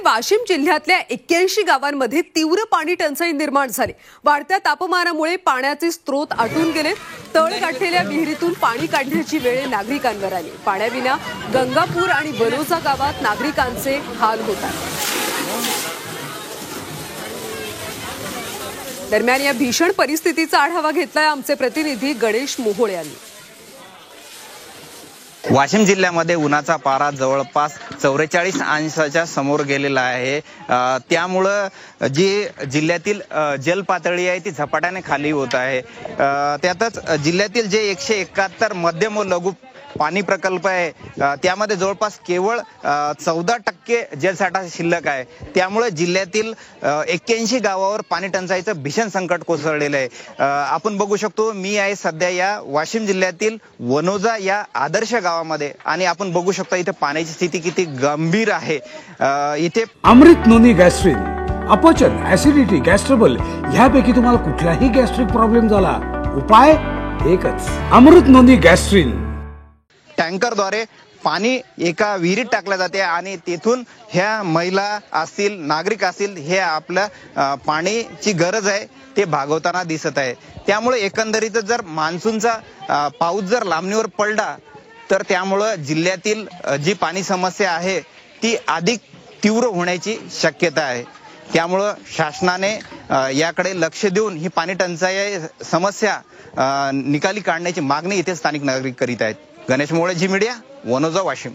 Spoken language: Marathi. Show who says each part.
Speaker 1: वाशिम जिल्ह्यातल्या 81 गावांमध्ये तीव्र पाणी टंचाई निर्माण झाली। वाढत्या तापमानामुळे पाण्याचे स्रोत आटून गेले। तळ गाठलेल्या विहिरीतून पाणी काढण्याची वेळ नागरिकांवर आली। पाण्याविना गंगापूर आणि वनोजा गावात नागरिकांचे हाल होत आहेत। दरम्यान या भीषण परिस्थितीचा आढावा घेतलाय आमचे प्रतिनिधी गणेश मोहोळे यांनी।
Speaker 2: वाशिम जिल्ह्यामध्ये उन्हाचा पारा जवळपास 44 अंशाच्या समोर गेलेला आहे। त्यामुळे जी जिल्ह्यातील जलपातळी आहे ती झपाट्याने खाली होत आहे। त्यातच जिल्ह्यातील जे 171 मध्यम व लघु पाणी प्रकल्प आहे त्यामध्ये जवळपास केवळ 14% जलसाठा शिल्लक आहे। त्यामुळे जिल्ह्यातील 81 गावावर पाणी टंचाईचं भीषण संकट कोसळलेलं आहे। आपण बघू शकतो, मी आहे सध्या या वाशिम जिल्ह्यातील वनोजा या आदर्श गावामध्ये आणि आपण बघू शकतो इथे पाण्याची स्थिती किती गंभीर आहे। इथे
Speaker 3: अमृत नोनी गॅस्ट्रिन, अपचन, ऍसिडिटी, गॅस्ट्रबल यापैकी तुम्हाला कुठलाही गॅस्ट्रिक प्रॉब्लेम झाला, उपाय एकच, अमृत नोनी गॅस्ट्रिन।
Speaker 2: टँकरद्वारे पाणी एका विहिरीत टाकले जाते आणि तेथून ह्या महिला असतील, नागरिक असतील, हे आपल्या पाण्याची गरज आहे ते भागवताना दिसत आहे। त्यामुळे एकंदरीत जर मान्सूनचा पाऊस जर लांबणीवर पडला तर त्यामुळे जिल्ह्यातील जी पाणी समस्या आहे ती अधिक तीव्र होण्याची शक्यता आहे। त्यामुळे शासनाने याकडे लक्ष देऊन ही पाणी टंचाई समस्या निकाली काढण्याची मागणी इथे स्थानिक नागरिक करीत आहेत। Ganesh Mohole, Zee media, Wanoja, Washim.